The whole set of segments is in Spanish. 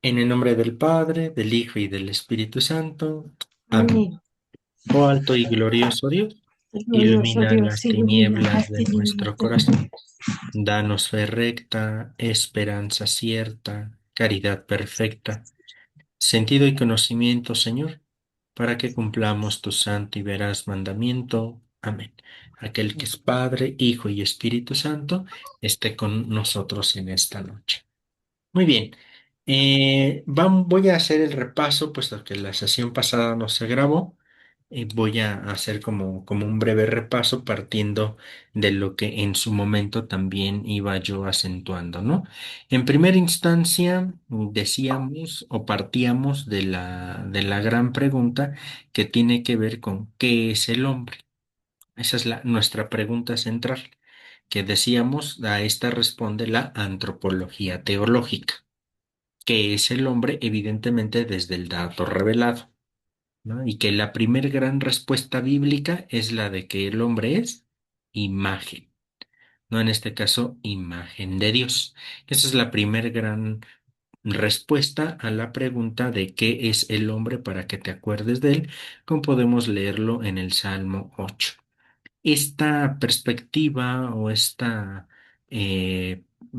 En el nombre del Padre, del Hijo y del Espíritu Santo. Amén. Amén. Oh alto y glorioso Dios, Glorioso ilumina Dios, las ilumina tinieblas las de tinieblas nuestro de corazón. Danos fe recta, esperanza cierta, caridad perfecta, sentido y conocimiento, Señor, para que cumplamos tu santo y veraz mandamiento. Amén. Aquel que es Padre, Hijo y Espíritu Santo, esté con nosotros en esta noche. Muy bien. Voy a hacer el repaso, puesto que la sesión pasada no se grabó. Voy a hacer como un breve repaso partiendo de lo que en su momento también iba yo acentuando, ¿no? En primera instancia, decíamos o partíamos de la gran pregunta que tiene que ver con ¿qué es el hombre? Esa es nuestra pregunta central, que decíamos, a esta responde la antropología teológica, que es el hombre evidentemente desde el dato revelado, ¿no? Y que la primer gran respuesta bíblica es la de que el hombre es imagen, ¿no? En este caso, imagen de Dios. Esa es la primer gran respuesta a la pregunta de qué es el hombre para que te acuerdes de él, como podemos leerlo en el Salmo 8. Esta perspectiva o esta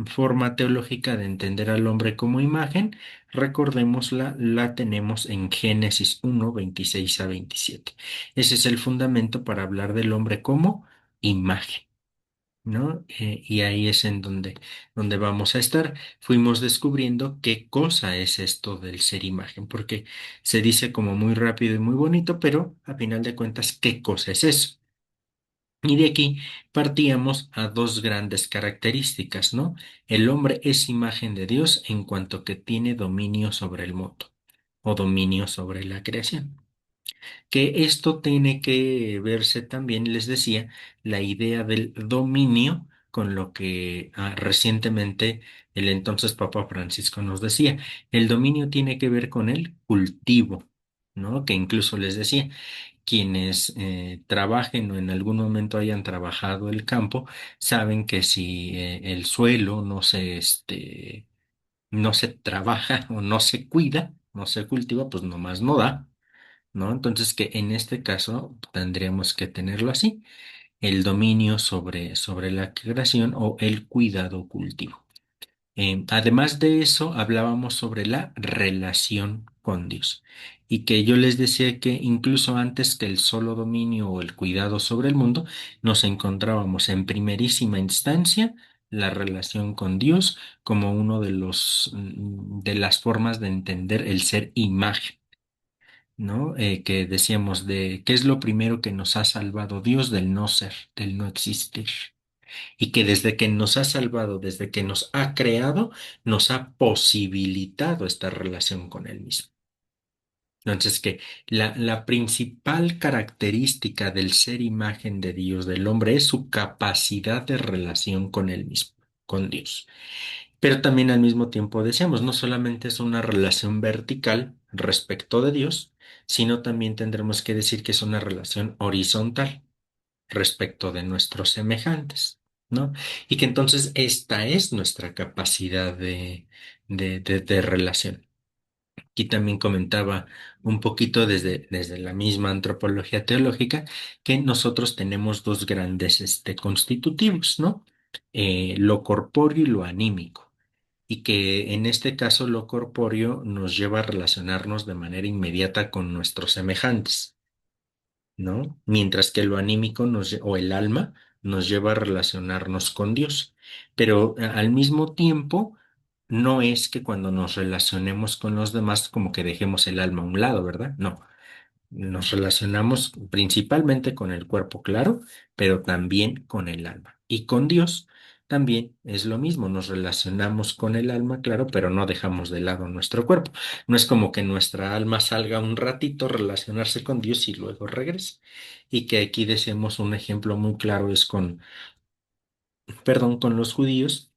forma teológica de entender al hombre como imagen, recordémosla, la tenemos en Génesis 1, 26 a 27. Ese es el fundamento para hablar del hombre como imagen, ¿no? Y ahí es en donde vamos a estar. Fuimos descubriendo qué cosa es esto del ser imagen, porque se dice como muy rápido y muy bonito, pero a final de cuentas, ¿qué cosa es eso? Y de aquí partíamos a dos grandes características, ¿no? El hombre es imagen de Dios en cuanto que tiene dominio sobre el mundo o dominio sobre la creación. Que esto tiene que verse también, les decía, la idea del dominio con lo que recientemente el entonces Papa Francisco nos decía. El dominio tiene que ver con el cultivo, ¿no? Que incluso les decía quienes trabajen o en algún momento hayan trabajado el campo, saben que si el suelo no se trabaja o no se cuida, no se cultiva, pues nomás no da, ¿no? Entonces que en este caso tendríamos que tenerlo así, el dominio sobre la creación o el cuidado cultivo. Además de eso, hablábamos sobre la relación con Dios y que yo les decía que incluso antes que el solo dominio o el cuidado sobre el mundo, nos encontrábamos en primerísima instancia la relación con Dios como uno de las formas de entender el ser imagen, ¿no? Que decíamos de qué es lo primero que nos ha salvado Dios del no ser, del no existir y que desde que nos ha salvado, desde que nos ha creado, nos ha posibilitado esta relación con Él mismo. Entonces, que la principal característica del ser imagen de Dios, del hombre, es su capacidad de relación con Él mismo, con Dios. Pero también al mismo tiempo decíamos, no solamente es una relación vertical respecto de Dios, sino también tendremos que decir que es una relación horizontal respecto de nuestros semejantes, ¿no? Y que entonces esta es nuestra capacidad de relación. Aquí también comentaba un poquito desde la misma antropología teológica que nosotros tenemos dos grandes constitutivos, ¿no? Lo corpóreo y lo anímico. Y que en este caso lo corpóreo nos lleva a relacionarnos de manera inmediata con nuestros semejantes, ¿no? Mientras que lo anímico o el alma nos lleva a relacionarnos con Dios. Pero al mismo tiempo, no es que cuando nos relacionemos con los demás como que dejemos el alma a un lado, ¿verdad? No. Nos relacionamos principalmente con el cuerpo, claro, pero también con el alma. Y con Dios también es lo mismo, nos relacionamos con el alma, claro, pero no dejamos de lado nuestro cuerpo. No es como que nuestra alma salga un ratito a relacionarse con Dios y luego regrese. Y que aquí decimos un ejemplo muy claro es con los judíos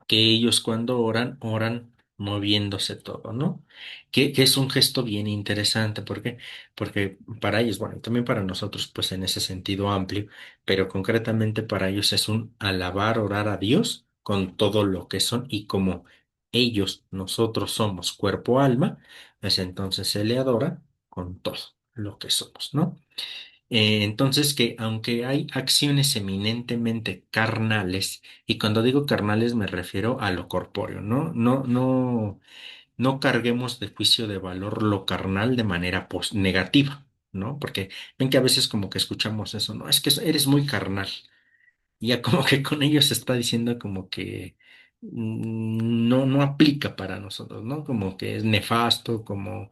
que ellos cuando oran, oran moviéndose todo, ¿no? Que es un gesto bien interesante, ¿por qué? Porque para ellos, bueno, y también para nosotros, pues en ese sentido amplio, pero concretamente para ellos es un alabar, orar a Dios con todo lo que son y como nosotros somos cuerpo, alma, pues entonces se le adora con todo lo que somos, ¿no? Entonces que aunque hay acciones eminentemente carnales, y cuando digo carnales me refiero a lo corpóreo, ¿no? No carguemos de juicio de valor lo carnal de manera negativa, ¿no? Porque ven que a veces como que escuchamos eso, ¿no? Es que eres muy carnal. Y ya como que con ellos se está diciendo como que no aplica para nosotros, ¿no? Como que es nefasto, como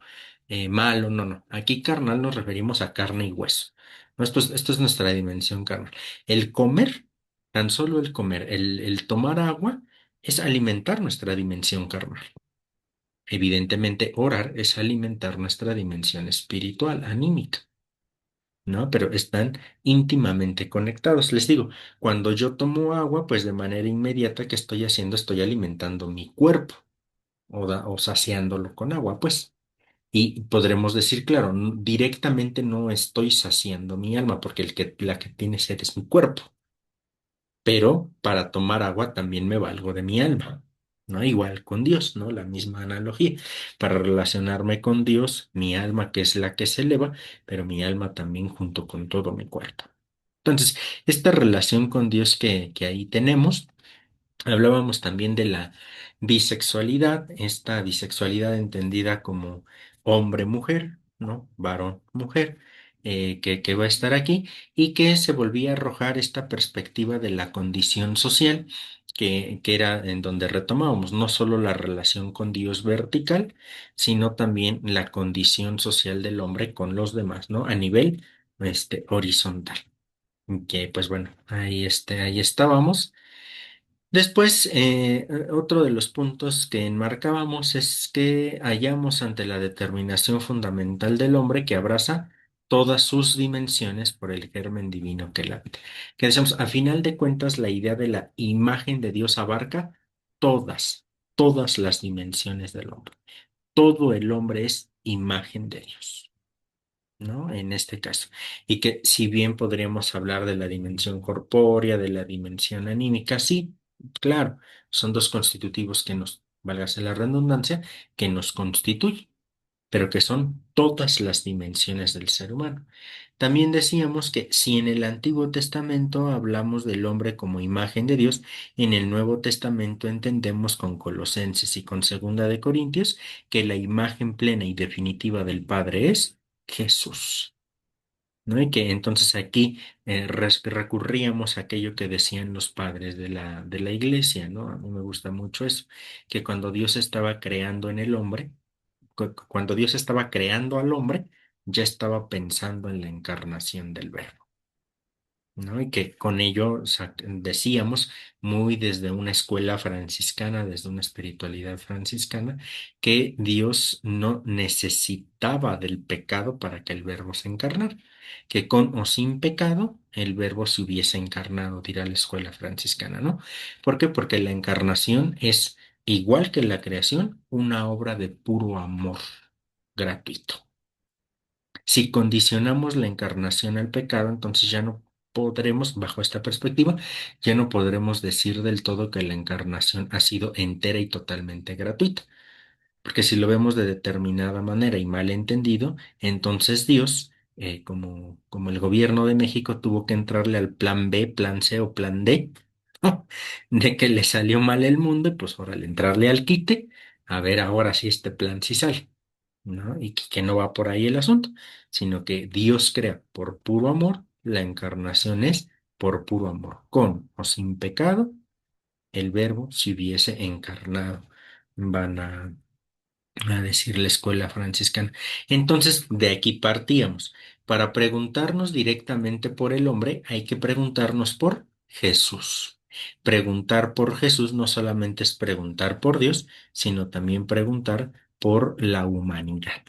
malo, no. Aquí carnal nos referimos a carne y hueso. ¿No? Esto es nuestra dimensión carnal. El comer, tan solo el comer, el tomar agua, es alimentar nuestra dimensión carnal. Evidentemente, orar es alimentar nuestra dimensión espiritual, anímica. ¿No? Pero están íntimamente conectados. Les digo, cuando yo tomo agua, pues de manera inmediata, ¿qué estoy haciendo? Estoy alimentando mi cuerpo o saciándolo con agua, pues. Y podremos decir, claro, directamente no estoy saciando mi alma, porque la que tiene sed es mi cuerpo, pero para tomar agua también me valgo de mi alma, ¿no? Igual con Dios, ¿no? La misma analogía. Para relacionarme con Dios, mi alma, que es la que se eleva, pero mi alma también junto con todo mi cuerpo. Entonces, esta relación con Dios que ahí tenemos. Hablábamos también de la bisexualidad, esta bisexualidad entendida como hombre-mujer, ¿no? Varón-mujer, que va a estar aquí y que se volvía a arrojar esta perspectiva de la condición social, que era en donde retomábamos no solo la relación con Dios vertical, sino también la condición social del hombre con los demás, ¿no? A nivel, horizontal. Que pues bueno, ahí estábamos. Después, otro de los puntos que enmarcábamos es que hallamos ante la determinación fundamental del hombre que abraza todas sus dimensiones por el germen divino que la habita. Que decíamos, a final de cuentas, la idea de la imagen de Dios abarca todas, todas las dimensiones del hombre. Todo el hombre es imagen de Dios. ¿No? En este caso. Y que si bien podríamos hablar de la dimensión corpórea, de la dimensión anímica, sí, claro, son dos constitutivos que nos, válgase la redundancia, que nos constituyen, pero que son todas las dimensiones del ser humano. También decíamos que si en el Antiguo Testamento hablamos del hombre como imagen de Dios, en el Nuevo Testamento entendemos con Colosenses y con Segunda de Corintios que la imagen plena y definitiva del Padre es Jesús. ¿No? Y que entonces aquí recurríamos a aquello que decían los padres de la iglesia, ¿no? A mí me gusta mucho eso, que cuando Dios estaba creando en el hombre, cuando Dios estaba creando al hombre, ya estaba pensando en la encarnación del Verbo. ¿No? Y que con ello decíamos, muy desde una escuela franciscana, desde una espiritualidad franciscana, que Dios no necesitaba del pecado para que el Verbo se encarnara, que con o sin pecado el Verbo se hubiese encarnado, dirá la escuela franciscana, ¿no? ¿Por qué? Porque la encarnación es, igual que la creación, una obra de puro amor gratuito. Si condicionamos la encarnación al pecado, entonces ya no podremos, bajo esta perspectiva, ya no podremos decir del todo que la encarnación ha sido entera y totalmente gratuita. Porque si lo vemos de determinada manera y mal entendido, entonces Dios, como el gobierno de México tuvo que entrarle al plan B, plan C o plan D, ¿no? De que le salió mal el mundo, y pues ahora al entrarle al quite, a ver ahora si este plan sí sale. ¿No? Y que no va por ahí el asunto, sino que Dios crea por puro amor, la encarnación es por puro amor, con o sin pecado, el verbo se hubiese encarnado, van a decir la escuela franciscana. Entonces, de aquí partíamos. Para preguntarnos directamente por el hombre, hay que preguntarnos por Jesús. Preguntar por Jesús no solamente es preguntar por Dios, sino también preguntar por la humanidad.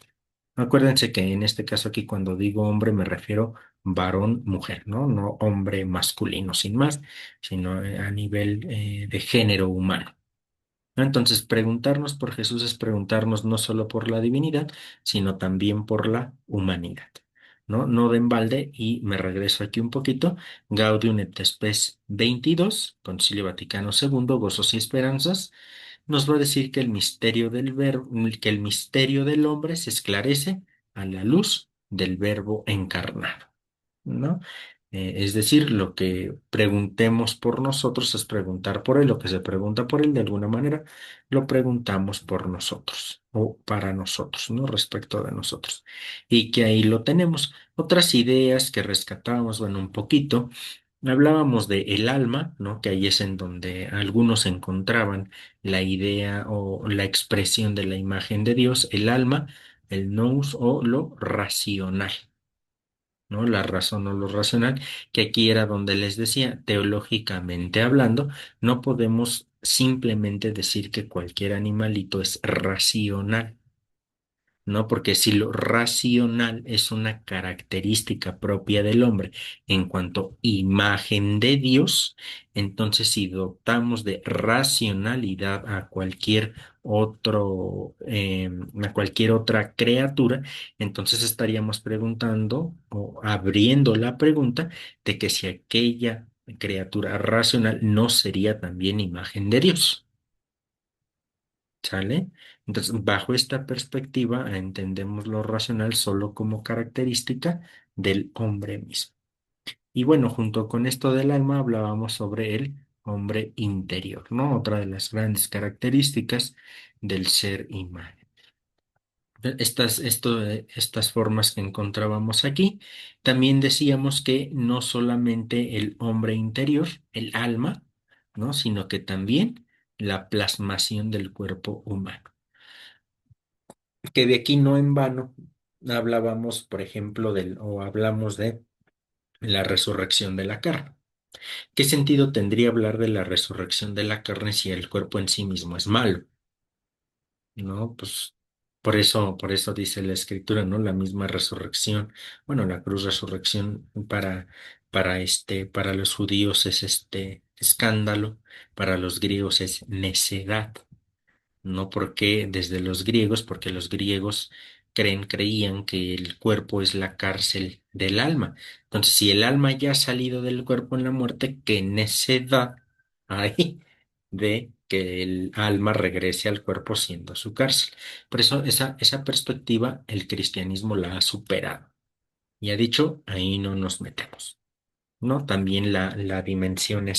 Acuérdense que en este caso aquí cuando digo hombre me refiero varón, mujer, ¿no? No hombre masculino sin más, sino a nivel de género humano. ¿No? Entonces, preguntarnos por Jesús es preguntarnos no solo por la divinidad, sino también por la humanidad. ¿No? No de embalde, y me regreso aquí un poquito, Gaudium et Spes 22, Concilio Vaticano II, Gozos y Esperanzas, nos va a decir que el misterio del verbo, que el misterio del hombre se esclarece a la luz del verbo encarnado, ¿no? Es decir, lo que preguntemos por nosotros es preguntar por él, lo que se pregunta por él de alguna manera, lo preguntamos por nosotros o para nosotros, ¿no? Respecto de nosotros. Y que ahí lo tenemos. Otras ideas que rescatamos, bueno, un poquito. Hablábamos de el alma, ¿no? Que ahí es en donde algunos encontraban la idea o la expresión de la imagen de Dios, el alma, el nous o lo racional, ¿no? La razón o lo racional, que aquí era donde les decía, teológicamente hablando, no podemos simplemente decir que cualquier animalito es racional. ¿No? Porque si lo racional es una característica propia del hombre en cuanto a imagen de Dios, entonces si dotamos de racionalidad a cualquier otra criatura, entonces estaríamos preguntando o abriendo la pregunta de que si aquella criatura racional no sería también imagen de Dios. ¿Sale? Entonces, bajo esta perspectiva, entendemos lo racional solo como característica del hombre mismo. Y bueno, junto con esto del alma hablábamos sobre el hombre interior, ¿no? Otra de las grandes características del ser humano. Estas formas que encontrábamos aquí, también decíamos que no solamente el hombre interior, el alma, ¿no? Sino que también la plasmación del cuerpo humano. Que de aquí no en vano hablábamos, por ejemplo, o hablamos de la resurrección de la carne. ¿Qué sentido tendría hablar de la resurrección de la carne si el cuerpo en sí mismo es malo? ¿No? Pues por eso dice la escritura, ¿no? La misma resurrección, bueno, la cruz resurrección para los judíos es escándalo, para los griegos es necedad. No porque desde los griegos, porque los griegos creían que el cuerpo es la cárcel del alma. Entonces, si el alma ya ha salido del cuerpo en la muerte, qué necedad hay de que el alma regrese al cuerpo siendo su cárcel. Por eso esa perspectiva el cristianismo la ha superado y ha dicho, ahí no nos metemos. ¿No? También la dimensión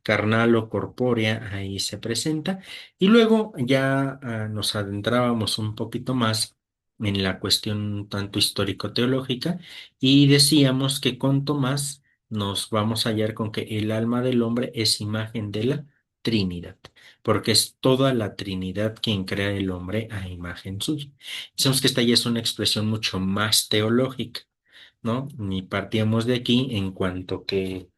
carnal o corpórea ahí se presenta. Y luego ya nos adentrábamos un poquito más en la cuestión tanto histórico-teológica y decíamos que con Tomás nos vamos a hallar con que el alma del hombre es imagen de la Trinidad, porque es toda la Trinidad quien crea el hombre a imagen suya. Decimos que esta ya es una expresión mucho más teológica. ¿No? Ni partíamos de aquí en cuanto que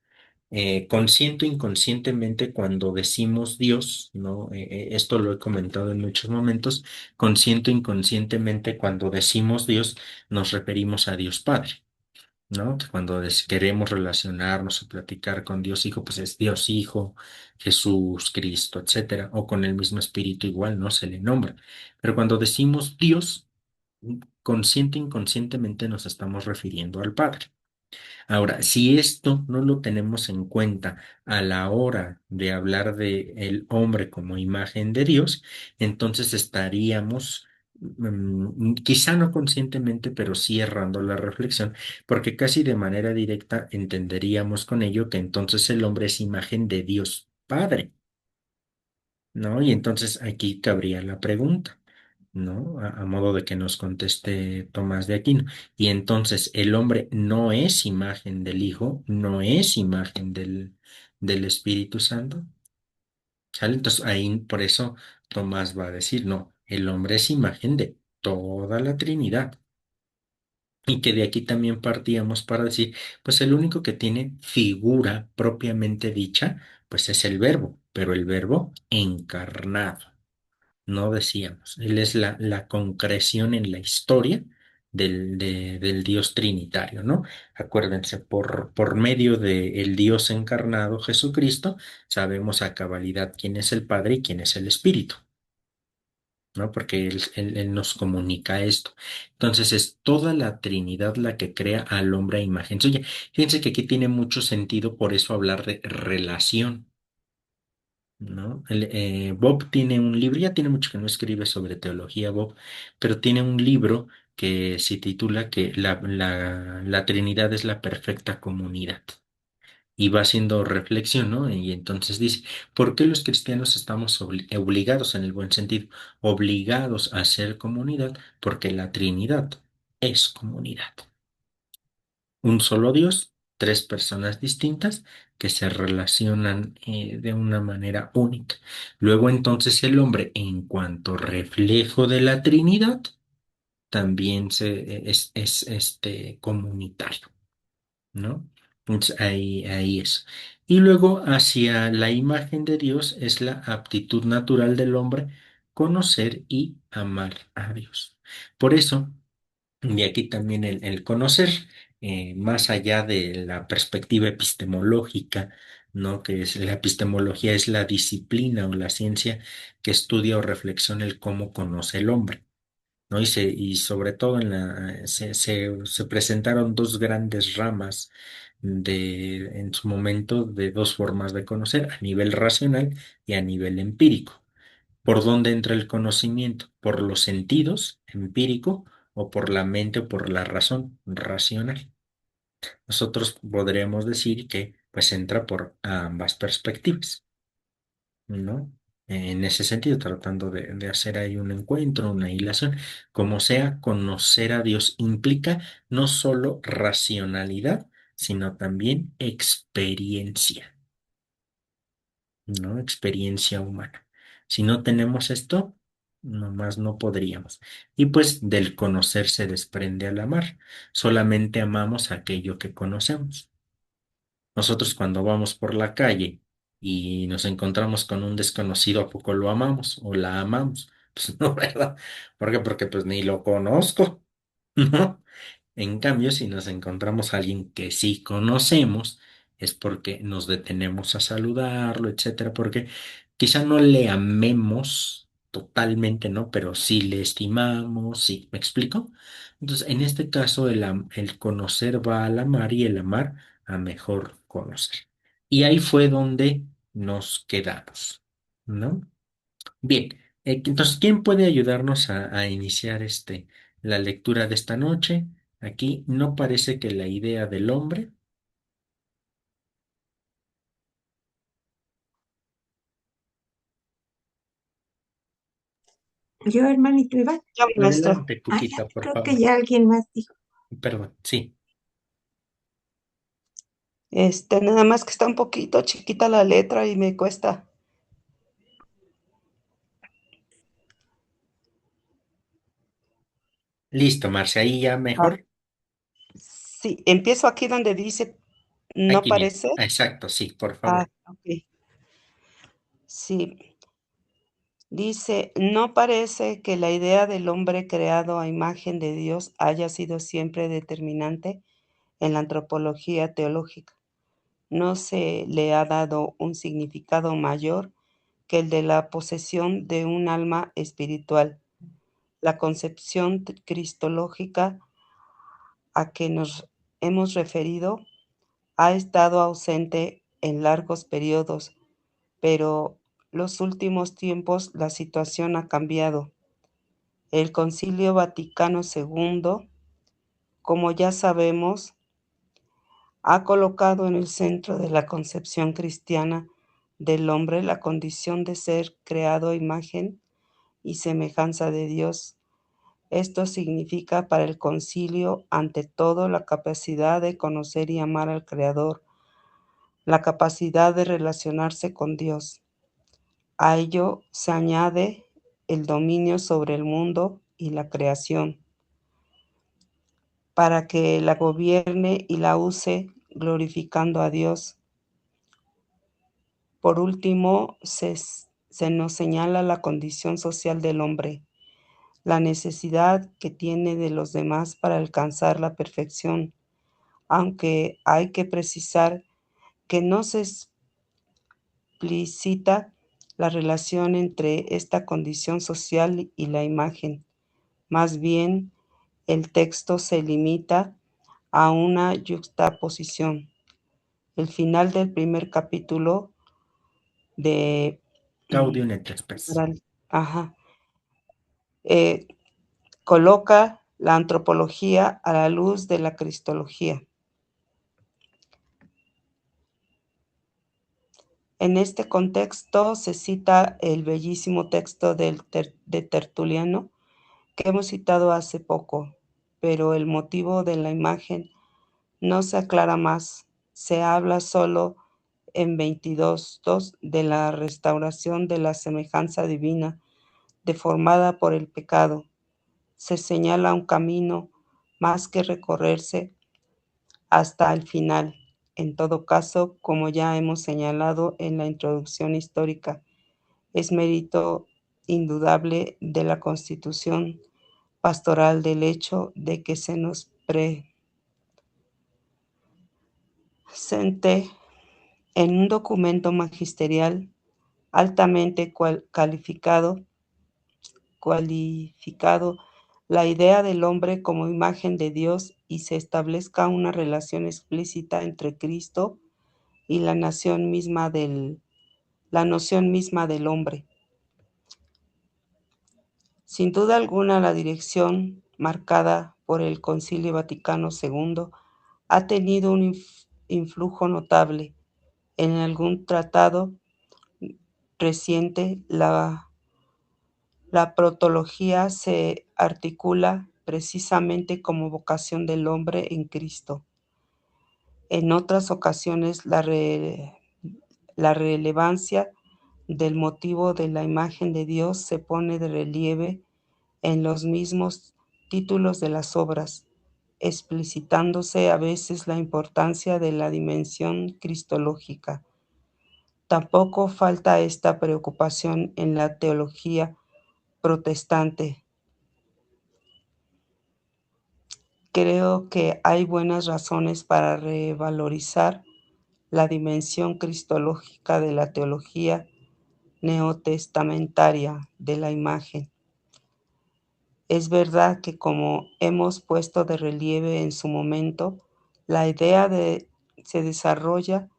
consciente o inconscientemente cuando decimos Dios, ¿no? Esto lo he comentado en muchos momentos, consciente o inconscientemente cuando decimos Dios nos referimos a Dios Padre. ¿No? Que cuando queremos relacionarnos o platicar con Dios Hijo, pues es Dios Hijo, Jesús, Cristo, etcétera, o con el mismo Espíritu igual, no se le nombra. Pero cuando decimos Dios, consciente e inconscientemente nos estamos refiriendo al Padre. Ahora, si esto no lo tenemos en cuenta a la hora de hablar de el hombre como imagen de Dios, entonces estaríamos, quizá no conscientemente, pero sí errando la reflexión, porque casi de manera directa entenderíamos con ello que entonces el hombre es imagen de Dios Padre, ¿no? Y entonces aquí cabría la pregunta. ¿No? A modo de que nos conteste Tomás de Aquino. Y entonces el hombre no es imagen del Hijo, no es imagen del Espíritu Santo. ¿Sale? Entonces ahí por eso Tomás va a decir, no, el hombre es imagen de toda la Trinidad. Y que de aquí también partíamos para decir, pues el único que tiene figura propiamente dicha, pues es el verbo, pero el verbo encarnado. No decíamos. Él es la concreción en la historia del Dios Trinitario, ¿no? Acuérdense, por medio del Dios encarnado Jesucristo, sabemos a cabalidad quién es el Padre y quién es el Espíritu, ¿no? Porque él nos comunica esto. Entonces es toda la Trinidad la que crea al hombre a imagen suya. Fíjense que aquí tiene mucho sentido por eso hablar de relación. ¿no? Bob tiene un libro, ya tiene mucho que no escribe sobre teología, Bob, pero tiene un libro que se titula que la Trinidad es la perfecta comunidad. Y va haciendo reflexión, ¿no? Y entonces dice, ¿por qué los cristianos estamos obligados, en el buen sentido, obligados a ser comunidad? Porque la Trinidad es comunidad. Un solo Dios, tres personas distintas que se relacionan de una manera única. Luego entonces el hombre, en cuanto reflejo de la Trinidad, también es comunitario, ¿no? Entonces ahí es. Y luego hacia la imagen de Dios es la aptitud natural del hombre conocer y amar a Dios. Por eso, de aquí también el conocer, más allá de la perspectiva epistemológica, ¿no? Que es la epistemología es la disciplina o la ciencia que estudia o reflexiona el cómo conoce el hombre. ¿No? Y sobre todo se presentaron dos grandes ramas en su momento de dos formas de conocer, a nivel racional y a nivel empírico. ¿Por dónde entra el conocimiento? ¿Por los sentidos, empírico, o por la mente o por la razón, racional? Nosotros podríamos decir que pues entra por ambas perspectivas, ¿no? En ese sentido, tratando de hacer ahí un encuentro, una hilación, como sea, conocer a Dios implica no solo racionalidad, sino también experiencia, ¿no? Experiencia humana. Si no tenemos esto, nomás no podríamos. Y pues del conocer se desprende al amar. Solamente amamos aquello que conocemos. Nosotros cuando vamos por la calle y nos encontramos con un desconocido, ¿a poco lo amamos o la amamos? Pues no, ¿verdad? ¿Por qué? Porque pues ni lo conozco, ¿no? En cambio, si nos encontramos a alguien que sí conocemos, es porque nos detenemos a saludarlo, etcétera, porque quizá no le amemos totalmente, ¿no? Pero sí le estimamos, sí, ¿me explico? Entonces, en este caso, el conocer va al amar y el amar a mejor conocer. Y ahí fue donde nos quedamos, ¿no? Bien, entonces, ¿quién puede ayudarnos a iniciar la lectura de esta noche? Aquí no parece que la idea del hombre. Yo, hermanito Iván, yo, maestro. Adelante, Ah, ya, Cuquita, por creo que favor. ya alguien más dijo. Perdón, sí. Nada más que está un poquito chiquita la letra y me cuesta. Listo, Marcia, ahí ya Ah, mejor. sí, empiezo aquí donde dice, no Aquí bien. parece. Exacto, sí, por Ah, favor. ok. Sí, dice, no parece que la idea del hombre creado a imagen de Dios haya sido siempre determinante en la antropología teológica. No se le ha dado un significado mayor que el de la posesión de un alma espiritual. La concepción cristológica a que nos hemos referido ha estado ausente en largos periodos, pero los últimos tiempos la situación ha cambiado. El Concilio Vaticano II, como ya sabemos, ha colocado en el centro de la concepción cristiana del hombre la condición de ser creado a imagen y semejanza de Dios. Esto significa para el concilio, ante todo, la capacidad de conocer y amar al Creador, la capacidad de relacionarse con Dios. A ello se añade el dominio sobre el mundo y la creación, para que la gobierne y la use glorificando a Dios. Por último, se nos señala la condición social del hombre, la necesidad que tiene de los demás para alcanzar la perfección, aunque hay que precisar que no se explicita la relación entre esta condición social y la imagen. Más bien, el texto se limita a una yuxtaposición. El final del primer capítulo de Gaudium et Spes. Ajá. Eh, Coloca la antropología a la luz de la cristología. En este contexto se cita el bellísimo texto de Tertuliano que hemos citado hace poco, pero el motivo de la imagen no se aclara más. Se habla solo en 22.2 de la restauración de la semejanza divina deformada por el pecado. Se señala un camino más que recorrerse hasta el final. En todo caso, como ya hemos señalado en la introducción histórica, es mérito indudable de la Constitución pastoral del hecho de que se nos presente en un documento magisterial altamente cualificado la idea del hombre como imagen de Dios y se establezca una relación explícita entre Cristo y la noción misma del hombre. Sin duda alguna, la dirección marcada por el Concilio Vaticano II ha tenido un influjo notable. En algún tratado reciente, la protología se articula precisamente como vocación del hombre en Cristo. En otras ocasiones, la relevancia del motivo de la imagen de Dios se pone de relieve en los mismos títulos de las obras, explicitándose a veces la importancia de la dimensión cristológica. Tampoco falta esta preocupación en la teología protestante. Creo que hay buenas razones para revalorizar la dimensión cristológica de la teología neotestamentaria de la imagen. Es verdad que, como hemos puesto de relieve en su momento, la idea se desarrolla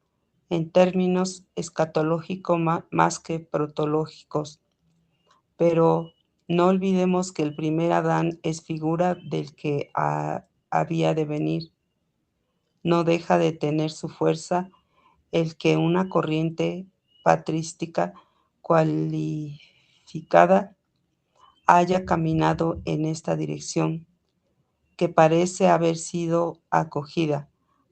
en términos escatológicos más que protológicos, pero no olvidemos que el primer Adán es figura del que había de venir. No deja de tener su fuerza el que una corriente patrística cualificada haya caminado en esta dirección, que parece haber sido acogida,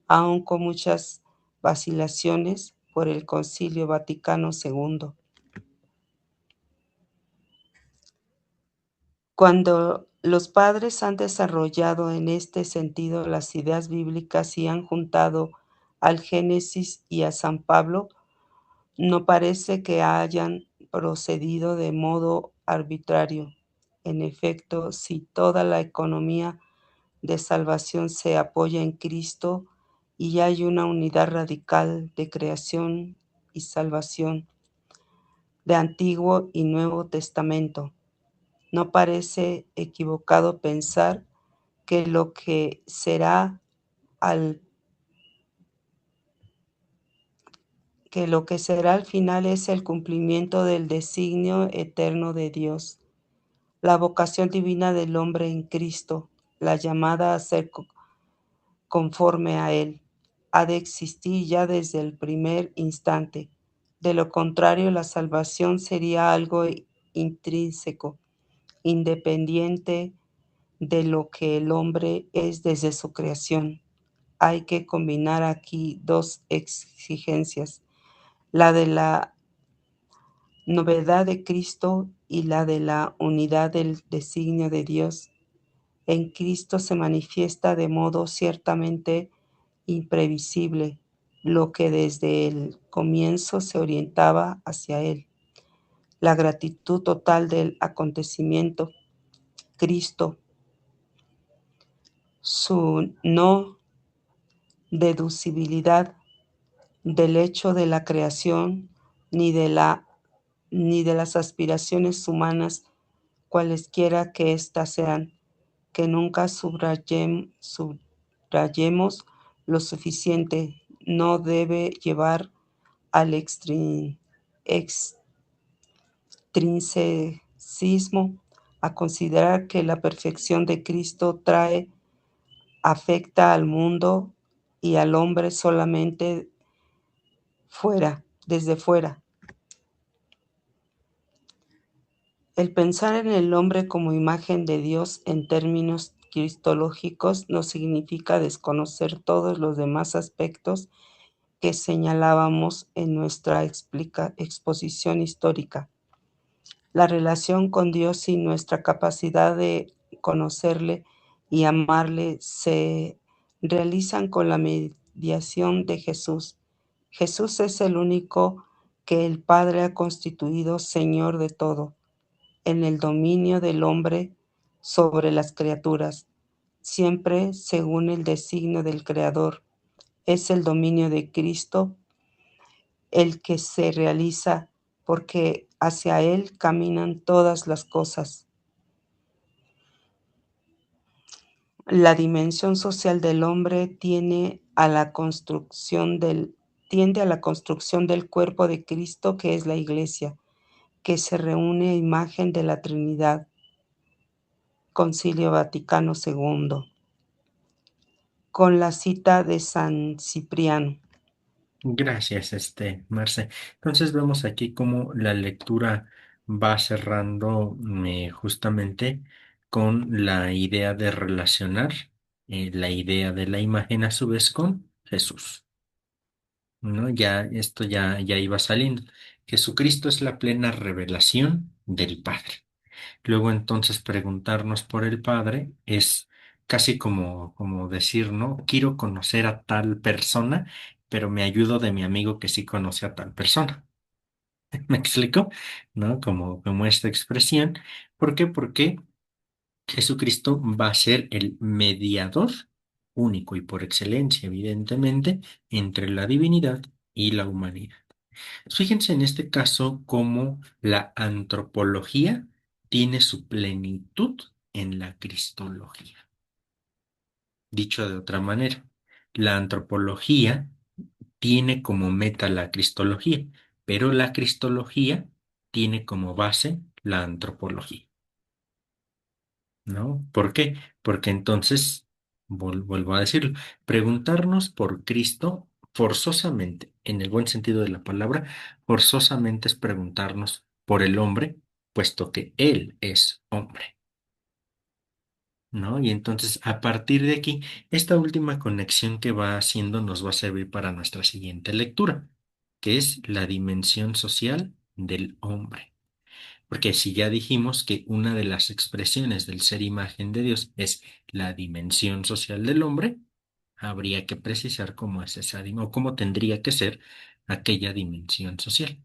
aun con muchas vacilaciones, por el Concilio Vaticano II. Cuando los padres han desarrollado en este sentido las ideas bíblicas y han juntado al Génesis y a San Pablo, no parece que hayan procedido de modo arbitrario. En efecto, si toda la economía de salvación se apoya en Cristo y hay una unidad radical de creación y salvación de Antiguo y Nuevo Testamento, no parece equivocado pensar que lo que será al final es el cumplimiento del designio eterno de Dios, la vocación divina del hombre en Cristo, la llamada a ser conforme a Él, ha de existir ya desde el primer instante. De lo contrario, la salvación sería algo intrínseco, independiente de lo que el hombre es desde su creación. Hay que combinar aquí dos exigencias, la de la novedad de Cristo y la de la unidad del designio de Dios. En Cristo se manifiesta de modo ciertamente imprevisible lo que desde el comienzo se orientaba hacia Él. La gratitud total del acontecimiento, Cristo, su no deducibilidad del hecho de la creación ni de las aspiraciones humanas, cualesquiera que éstas sean, que nunca subrayemos lo suficiente, no debe llevar al trincecismo, a considerar que la perfección de Cristo afecta al mundo y al hombre solamente desde fuera. El pensar en el hombre como imagen de Dios en términos cristológicos no significa desconocer todos los demás aspectos que señalábamos en nuestra exposición histórica. La relación con Dios y nuestra capacidad de conocerle y amarle se realizan con la mediación de Jesús. Jesús es el único que el Padre ha constituido Señor de todo, en el dominio del hombre sobre las criaturas, siempre según el designio del Creador. Es el dominio de Cristo el que se realiza porque hacia Él caminan todas las cosas. La dimensión social del hombre tiende a la construcción del cuerpo de Cristo, que es la Iglesia, que se reúne a imagen de la Trinidad. Concilio Vaticano II. Con la cita de San Cipriano. Gracias, Marce. Entonces vemos aquí cómo la lectura va cerrando justamente con la idea de relacionar la idea de la imagen a su vez con Jesús, ¿no? Ya esto ya iba saliendo. Jesucristo es la plena revelación del Padre. Luego entonces preguntarnos por el Padre es casi como decir, ¿no? Quiero conocer a tal persona, pero me ayudo de mi amigo que sí conoce a tal persona. ¿Me explico? ¿No? Como esta expresión. ¿Por qué? Porque Jesucristo va a ser el mediador único y por excelencia, evidentemente, entre la divinidad y la humanidad. Fíjense en este caso cómo la antropología tiene su plenitud en la cristología. Dicho de otra manera, la antropología tiene como meta la cristología, pero la cristología tiene como base la antropología, ¿no? ¿Por qué? Porque entonces, vuelvo a decirlo, preguntarnos por Cristo forzosamente, en el buen sentido de la palabra, forzosamente es preguntarnos por el hombre, puesto que Él es hombre, ¿no? Y entonces, a partir de aquí, esta última conexión que va haciendo nos va a servir para nuestra siguiente lectura, que es la dimensión social del hombre. Porque si ya dijimos que una de las expresiones del ser imagen de Dios es la dimensión social del hombre, habría que precisar cómo es esa o cómo tendría que ser aquella dimensión social.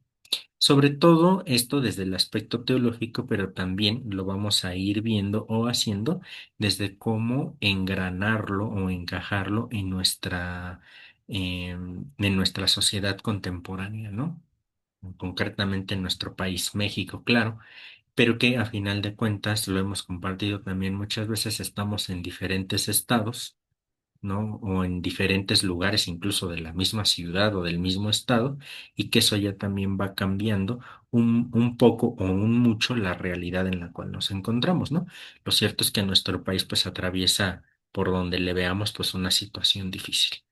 Sobre todo esto desde el aspecto teológico, pero también lo vamos a ir viendo o haciendo desde cómo engranarlo o encajarlo en nuestra sociedad contemporánea, ¿no? Concretamente en nuestro país, México, claro, pero que a final de cuentas, lo hemos compartido también muchas veces, estamos en diferentes estados, ¿no? O en diferentes lugares, incluso de la misma ciudad o del mismo estado, y que eso ya también va cambiando un poco o un mucho la realidad en la cual nos encontramos, ¿no? Lo cierto es que nuestro país pues atraviesa por donde le veamos pues una situación difícil.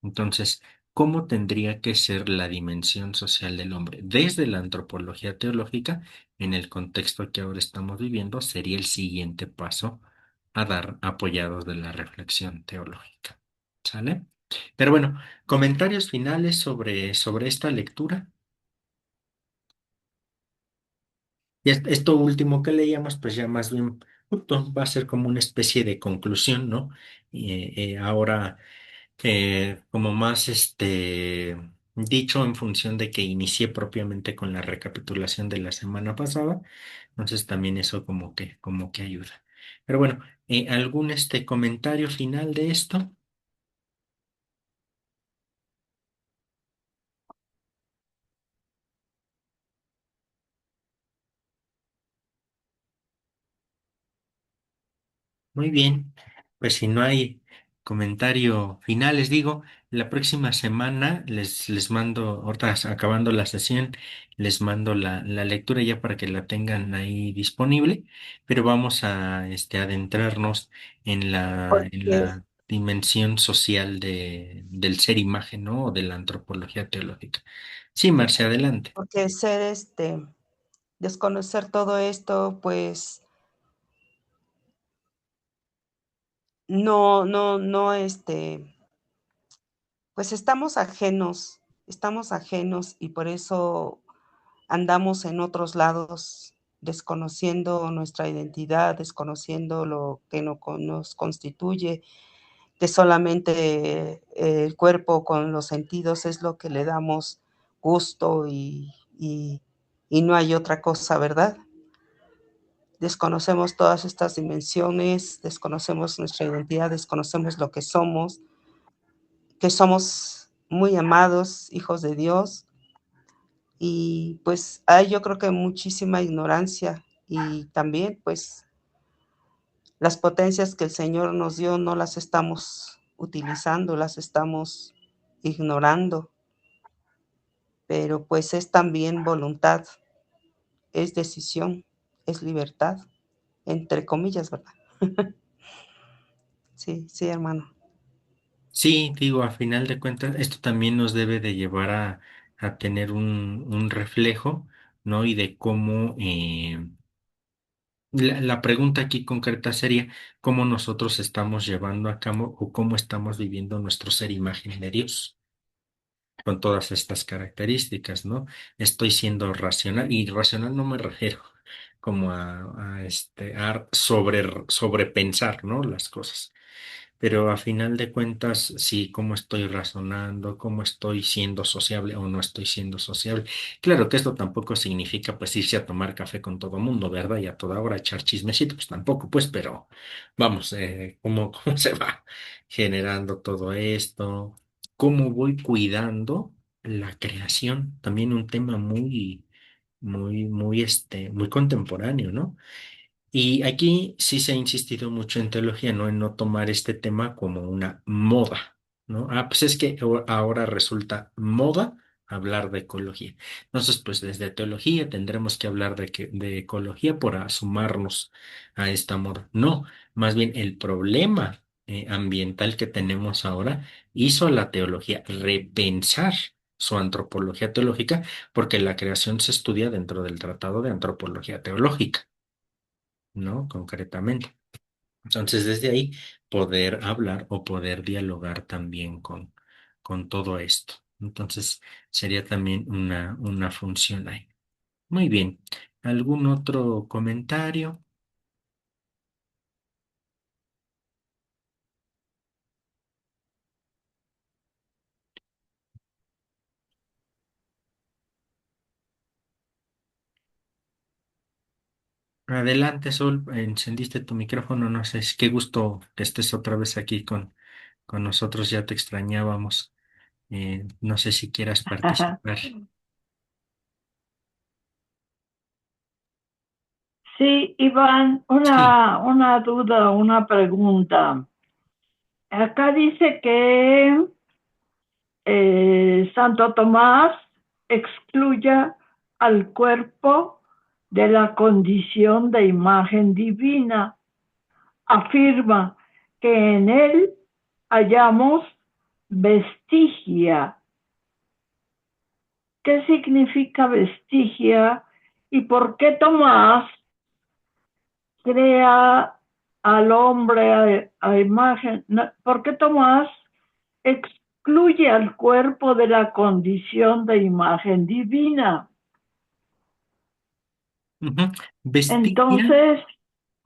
Entonces, ¿cómo tendría que ser la dimensión social del hombre? Desde la antropología teológica, en el contexto que ahora estamos viviendo, sería el siguiente paso a dar apoyados de la reflexión teológica. ¿Sale? Pero bueno, comentarios finales sobre esta lectura. Y esto último que leíamos, pues ya más bien va a ser como una especie de conclusión, ¿no? Ahora como más dicho en función de que inicié propiamente con la recapitulación de la semana pasada, entonces también eso como que ayuda. Pero bueno, ¿algún comentario final de esto? Muy bien, pues si no hay comentario final, les digo, la próxima semana les mando, ahorita acabando la sesión, les mando la lectura ya para que la tengan ahí disponible, pero vamos a adentrarnos en Porque, la dimensión social del ser imagen, ¿no? O de la antropología teológica. Sí, Marce, adelante. porque ser desconocer todo esto, pues no, pues estamos ajenos y por eso andamos en otros lados, desconociendo nuestra identidad, desconociendo lo que nos constituye, que solamente el cuerpo con los sentidos es lo que le damos gusto y no hay otra cosa, ¿verdad? Desconocemos todas estas dimensiones, desconocemos nuestra identidad, desconocemos lo que somos muy amados, hijos de Dios, y pues hay yo creo que muchísima ignorancia y también pues las potencias que el Señor nos dio no las estamos utilizando, las estamos ignorando, pero pues es también voluntad, es decisión, es libertad, entre comillas, ¿verdad? Sí, sí, hermano. Sí, digo, a final de cuentas, esto también nos debe de llevar a tener un reflejo, ¿no? Y de cómo, la pregunta aquí concreta sería, ¿cómo nosotros estamos llevando a cabo o cómo estamos viviendo nuestro ser imagen de Dios? Con todas estas características, ¿no? Estoy siendo racional, y racional no me refiero como a sobrepensar, ¿no? Las cosas. Pero a final de cuentas, sí, cómo estoy razonando, cómo estoy siendo sociable o no estoy siendo sociable. Claro que esto tampoco significa pues irse a tomar café con todo mundo, ¿verdad? Y a toda hora echar chismecito, pues tampoco, pues, pero vamos, cómo se va generando todo esto, cómo voy cuidando la creación, también un tema muy contemporáneo, ¿no? Y aquí sí se ha insistido mucho en teología, ¿no? En no tomar este tema como una moda, ¿no? Ah, pues es que ahora resulta moda hablar de ecología. Entonces, pues desde teología tendremos que hablar de ecología por sumarnos a esta moda. No, más bien el problema ambiental que tenemos ahora hizo a la teología repensar su antropología teológica, porque la creación se estudia dentro del Tratado de Antropología Teológica. ¿No? Concretamente. Entonces, desde ahí, poder hablar o poder dialogar también con todo esto. Entonces, sería también una función ahí. Muy bien. ¿Algún otro comentario? Adelante, Sol. Encendiste tu micrófono. No sé, qué gusto que estés otra vez aquí con nosotros. Ya te extrañábamos. No sé si quieras participar. Sí, Iván, Sí. una duda, una pregunta. Acá dice que Santo Tomás excluya al cuerpo de la condición de imagen divina. Afirma que en él hallamos vestigia. ¿Qué significa vestigia y por qué Tomás crea al hombre a imagen? ¿Por qué Tomás excluye al cuerpo de la condición de imagen divina? Ujú. Vestigia. Entonces,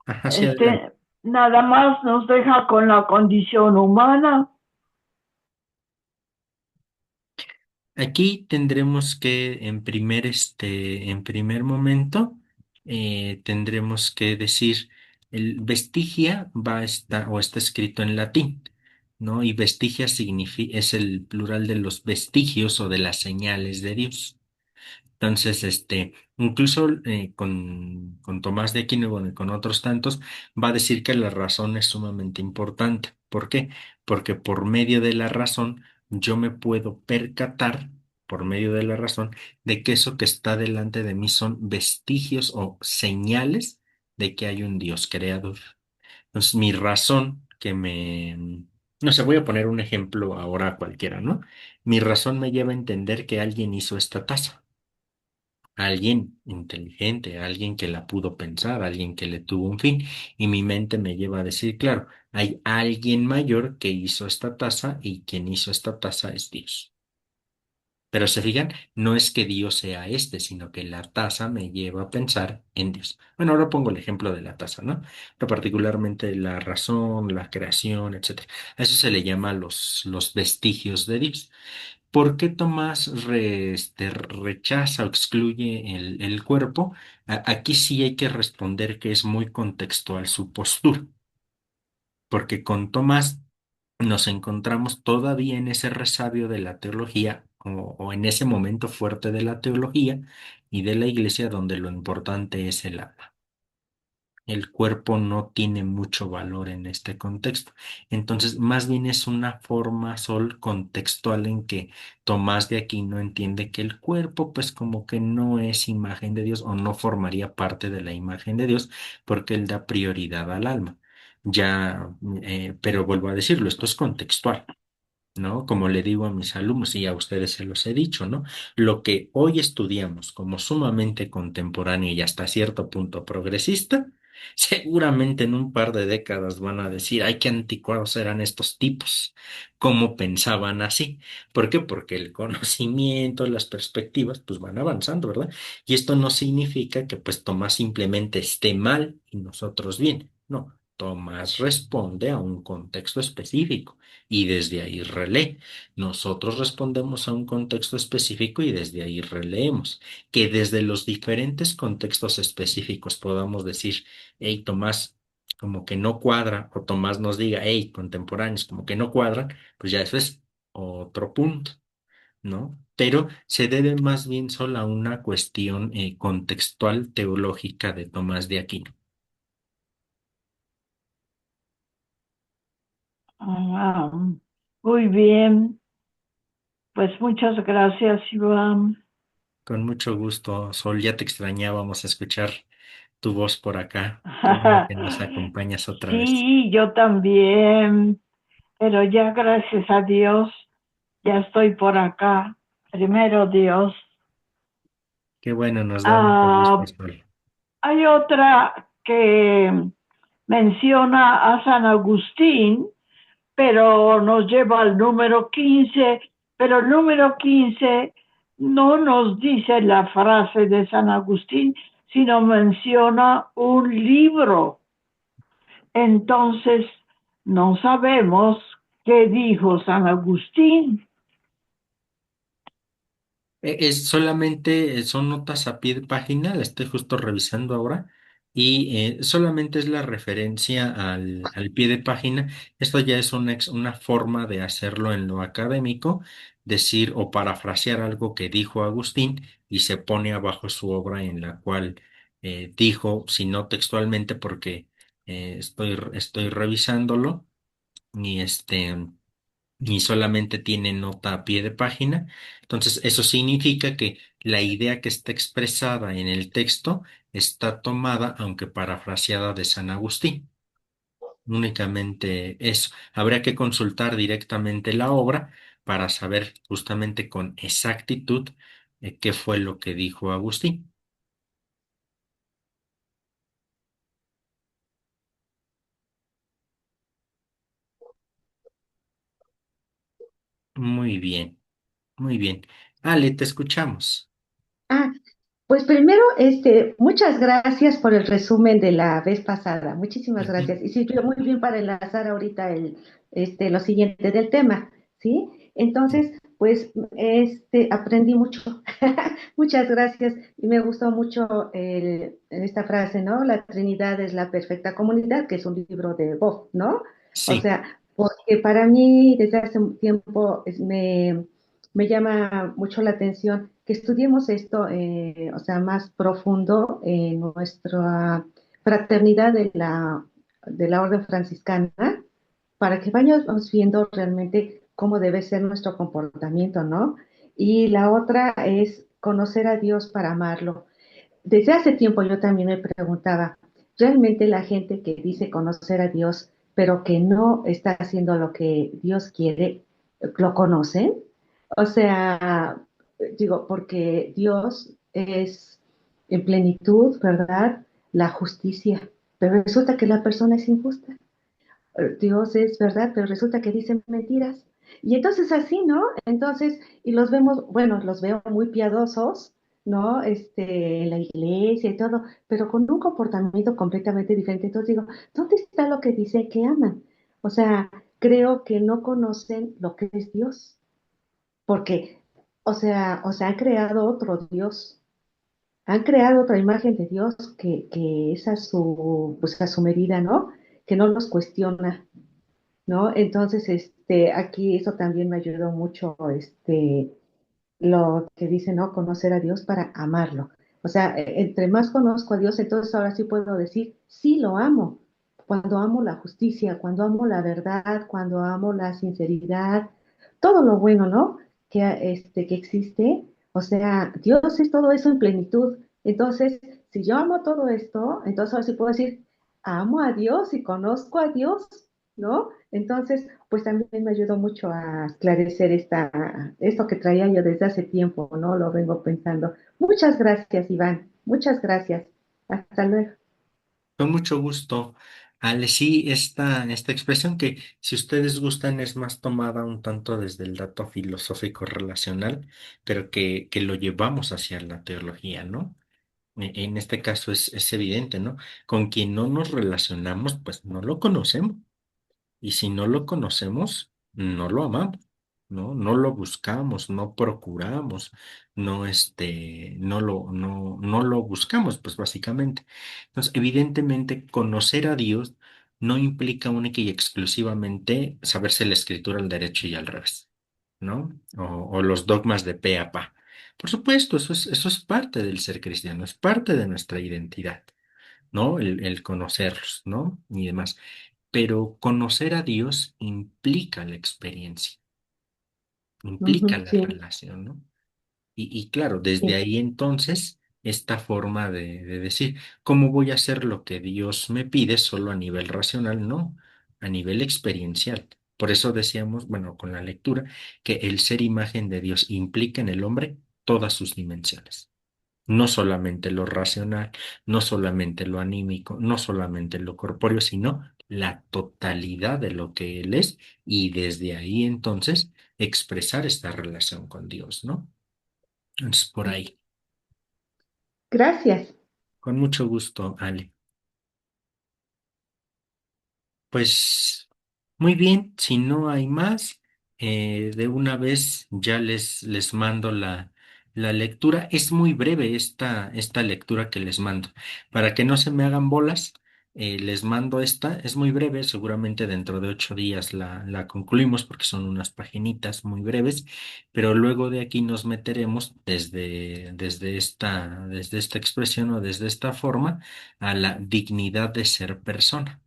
Ajá, sí, adelante. este, nada más nos deja con la condición humana. Aquí tendremos que en primer momento, tendremos que decir, el vestigia va a estar, o está escrito en latín, ¿no? Y vestigia es el plural de los vestigios o de las señales de Dios. Entonces, incluso con Tomás de Aquino y bueno, y con otros tantos, va a decir que la razón es sumamente importante. ¿Por qué? Porque por medio de la razón yo me puedo percatar, por medio de la razón, de que eso que está delante de mí son vestigios o señales de que hay un Dios creador. Entonces, mi razón no sé, voy a poner un ejemplo ahora cualquiera, ¿no? Mi razón me lleva a entender que alguien hizo esta taza. Alguien inteligente, alguien que la pudo pensar, alguien que le tuvo un fin, y mi mente me lleva a decir, claro, hay alguien mayor que hizo esta taza y quien hizo esta taza es Dios. Pero se fijan, no es que Dios sea sino que la taza me lleva a pensar en Dios. Bueno, ahora pongo el ejemplo de la taza, ¿no? Pero particularmente la razón, la creación, etcétera. A eso se le llama los vestigios de Dios. ¿Por qué Tomás rechaza o excluye el cuerpo? Aquí sí hay que responder que es muy contextual su postura, porque con Tomás nos encontramos todavía en ese resabio de la teología o en ese momento fuerte de la teología y de la iglesia donde lo importante es el alma. El cuerpo no tiene mucho valor en este contexto. Entonces, más bien es una forma sol contextual en que Tomás de Aquino entiende que el cuerpo, pues como que no es imagen de Dios o no formaría parte de la imagen de Dios porque él da prioridad al alma. Ya, pero vuelvo a decirlo, esto es contextual. ¿No? Como le digo a mis alumnos y a ustedes se los he dicho, ¿no? Lo que hoy estudiamos como sumamente contemporáneo y hasta cierto punto progresista, seguramente en un par de décadas van a decir, ay, qué anticuados eran estos tipos, cómo pensaban así. ¿Por qué? Porque el conocimiento, las perspectivas, pues van avanzando, ¿verdad? Y esto no significa que pues Tomás simplemente esté mal y nosotros bien. No, Tomás responde a un contexto específico y desde ahí relee. Nosotros respondemos a un contexto específico y desde ahí releemos. Que desde los diferentes contextos específicos podamos decir, hey, Tomás, como que no cuadra, o Tomás nos diga, hey, contemporáneos, como que no cuadran, pues ya eso es otro punto, ¿no? Pero se debe más bien solo a una cuestión contextual teológica de Tomás de Aquino. Ah, muy bien, pues muchas gracias, Iván. Con mucho gusto, Sol, ya te extrañábamos escuchar tu voz por acá. Qué bueno que nos acompañas otra vez. Sí, yo también, pero ya gracias a Dios, ya estoy por acá. Primero Dios. Qué bueno, nos da mucho gusto, Ah, Sol. hay otra que menciona a San Agustín, pero nos lleva al número 15, pero el número 15 no nos dice la frase de San Agustín, sino menciona un libro. Entonces, no sabemos qué dijo San Agustín. Es solamente, son notas a pie de página, la estoy justo revisando ahora, y solamente es la referencia al pie de página. Esto ya es una forma de hacerlo en lo académico, decir o parafrasear algo que dijo Agustín y se pone abajo su obra en la cual dijo, si no textualmente, porque estoy revisándolo, y y solamente tiene nota a pie de página. Entonces, eso significa que la idea que está expresada en el texto está tomada, aunque parafraseada de San Agustín. Únicamente eso. Habría que consultar directamente la obra para saber justamente con exactitud qué fue lo que dijo Agustín. Muy bien, muy bien. Ale, te escuchamos. Ah, pues primero, muchas gracias por el resumen de la vez pasada. Muchísimas Ujú. gracias. Y sirvió muy bien para enlazar ahorita lo siguiente del tema, ¿sí? Entonces, pues, aprendí mucho. Muchas gracias. Y me gustó mucho esta frase, ¿no? La Trinidad es la perfecta comunidad, que es un libro de Bob, ¿no? O Sí. sea, porque para mí, desde hace un tiempo, me llama mucho la atención que estudiemos esto, o sea, más profundo en nuestra fraternidad de la Orden Franciscana, para que vayamos viendo realmente cómo debe ser nuestro comportamiento, ¿no? Y la otra es conocer a Dios para amarlo. Desde hace tiempo yo también me preguntaba, ¿realmente la gente que dice conocer a Dios, pero que no está haciendo lo que Dios quiere, lo conocen? O sea, digo, porque Dios es en plenitud, ¿verdad? La justicia, pero resulta que la persona es injusta. Dios es verdad, pero resulta que dicen mentiras. Y entonces así, ¿no? Entonces, y los vemos, bueno, los veo muy piadosos, ¿no? En la iglesia y todo, pero con un comportamiento completamente diferente. Entonces digo, ¿dónde está lo que dice que aman? O sea, creo que no conocen lo que es Dios, porque, o sea, han creado otro Dios, han creado otra imagen de Dios que es a su, pues a su medida, ¿no? Que no los cuestiona, ¿no? Entonces, aquí eso también me ayudó mucho, lo que dice, ¿no? Conocer a Dios para amarlo. O sea, entre más conozco a Dios, entonces ahora sí puedo decir, sí lo amo. Cuando amo la justicia, cuando amo la verdad, cuando amo la sinceridad, todo lo bueno, ¿no? Que existe. O sea, Dios es todo eso en plenitud. Entonces, si yo amo todo esto, entonces ahora sí puedo decir, amo a Dios y conozco a Dios, ¿no? Entonces, pues también me ayudó mucho a esclarecer esto que traía yo desde hace tiempo, ¿no? Lo vengo pensando. Muchas gracias, Iván. Muchas gracias. Hasta luego. Con mucho gusto, Ale. Sí, esta expresión que si ustedes gustan es más tomada un tanto desde el dato filosófico relacional, pero que lo llevamos hacia la teología, ¿no? En este caso es evidente, ¿no? Con quien no nos relacionamos, pues no lo conocemos. Y si no lo conocemos, no lo amamos, ¿no? No lo buscamos, no procuramos, no lo buscamos, pues básicamente. Entonces, evidentemente, conocer a Dios no implica única y exclusivamente saberse la escritura al derecho y al revés, ¿no? O los dogmas de pe a pa. Por supuesto, eso es parte del ser cristiano, es parte de nuestra identidad, ¿no? El conocerlos, ¿no? Y demás. Pero conocer a Dios implica la experiencia, implica Ujú, la sí, relación, ¿no? Y claro, desde sí. ahí entonces, esta forma de decir, ¿cómo voy a hacer lo que Dios me pide solo a nivel racional? No, a nivel experiencial. Por eso decíamos, bueno, con la lectura, que el ser imagen de Dios implica en el hombre todas sus dimensiones. No solamente lo racional, no solamente lo anímico, no solamente lo corpóreo, sino la totalidad de lo que Él es y desde ahí entonces expresar esta relación con Dios, ¿no? Entonces, por ahí. Gracias. Con mucho gusto, Ale. Pues muy bien, si no hay más, de una vez ya les mando la lectura. Es muy breve esta lectura que les mando. Para que no se me hagan bolas, les mando esta. Es muy breve, seguramente dentro de 8 días la concluimos porque son unas paginitas muy breves, pero luego de aquí nos meteremos desde esta expresión o desde esta forma a la dignidad de ser persona,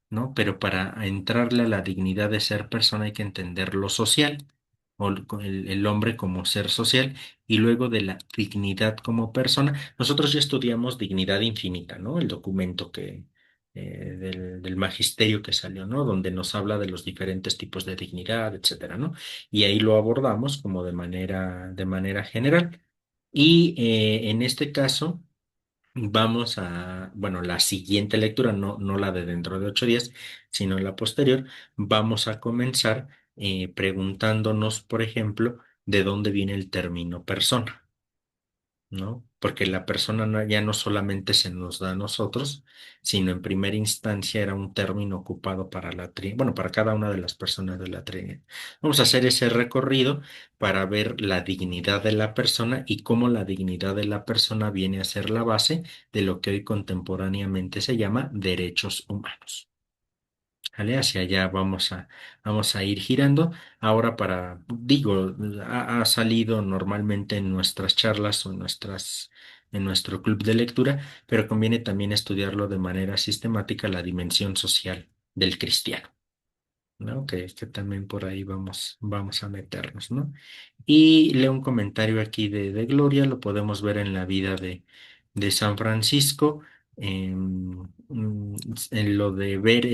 ¿no? Pero para entrarle a la dignidad de ser persona hay que entender lo social, o el hombre como ser social, y luego de la dignidad como persona. Nosotros ya estudiamos Dignidad Infinita, ¿no? El documento del magisterio que salió, ¿no? Donde nos habla de los diferentes tipos de dignidad, etcétera, ¿no? Y ahí lo abordamos como de manera general. Y en este caso, vamos a, bueno, la siguiente lectura, no la de dentro de 8 días, sino la posterior, vamos a comenzar preguntándonos, por ejemplo, de dónde viene el término persona, ¿no? Porque la persona ya no solamente se nos da a nosotros, sino en primera instancia era un término ocupado para bueno, para cada una de las personas de la Trinidad. Vamos a hacer ese recorrido para ver la dignidad de la persona y cómo la dignidad de la persona viene a ser la base de lo que hoy contemporáneamente se llama derechos humanos. ¿Vale? Hacia allá vamos a ir girando. Ahora digo, ha salido normalmente en nuestras charlas o en nuestro club de lectura, pero conviene también estudiarlo de manera sistemática la dimensión social del cristiano. ¿No? Que también por ahí vamos a meternos, ¿no? Y leo un comentario aquí de Gloria, lo podemos ver en la vida de San Francisco, en lo de ver,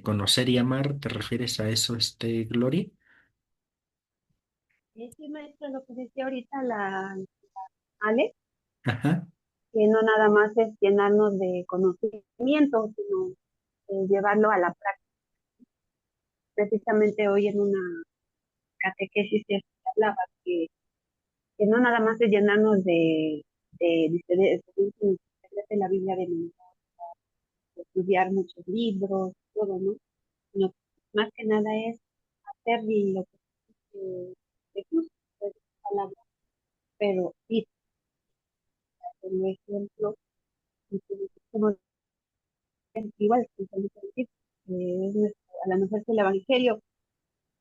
conocer y amar, ¿te refieres a eso, Gloria? Sí, maestra, lo que decía ahorita la Ale, Ajá. que no nada más es llenarnos de conocimiento, sino llevarlo a la práctica. Precisamente hoy en una catequesis se hablaba que no nada más es llenarnos de la Biblia de memoria, de estudiar muchos libros, todo, ¿no? Sino que más que nada es hacer lo que Jesús, pues, palabra, pero sí, por ejemplo, como igual, a lo mejor es el Evangelio,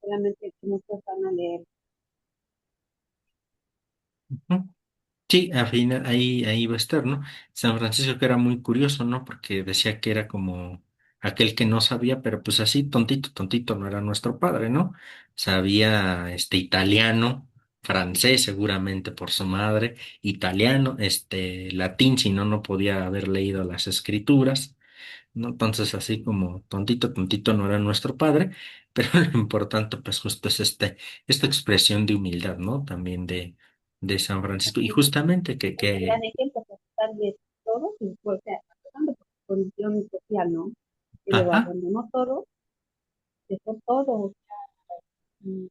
solamente que muchos van a leer. Ujú. Sí, al final ahí va a estar, ¿no? San Francisco que era muy curioso, ¿no? Porque decía que era como aquel que no sabía, pero pues así tontito, tontito no era nuestro padre, ¿no? Sabía italiano, francés seguramente por su madre, italiano, latín, si no, no podía haber leído las escrituras, ¿no? Entonces, así como tontito, tontito no era nuestro padre, pero lo importante, pues justo es esta expresión de humildad, ¿no? También de San Francisco. Y justamente Un gran ejemplo para estar de todo, y, pues, o sea, pasando por su condición social, ¿no? Y luego ajá, abandonó todo, dejó todo, y,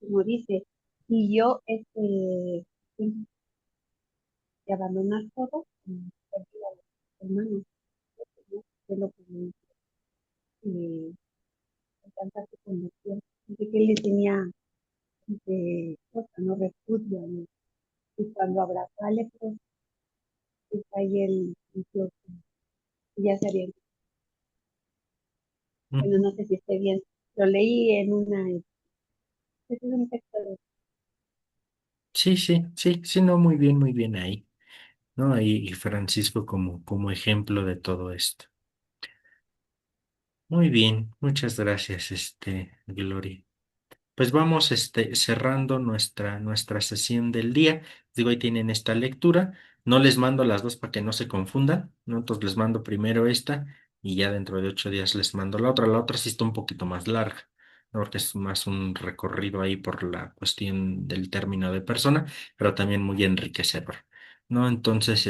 como dice, y yo, sí, de abandonar todo, perdí a los hermanos, ¿no? De lo que me encanta su condición. Dice que él le tenía de cosa, no refugio, ¿no? Y cuando abrazó a Lepros, pues ahí él sintió que ya se había, bueno, ujú. no sé si esté bien, lo leí en es un texto de Sí, sí, sí, sí, no, muy bien ahí, ¿no? Y Francisco como ejemplo de todo esto. Muy bien, muchas gracias, Gloria. Pues vamos cerrando nuestra sesión del día. Digo, ahí tienen esta lectura. No les mando las dos para que no se confundan, ¿no? Entonces les mando primero esta y ya dentro de 8 días les mando la otra. La otra sí está un poquito más larga, ¿no? Porque es más un recorrido ahí por la cuestión del término de persona, pero también muy enriquecedor, ¿no? Entonces,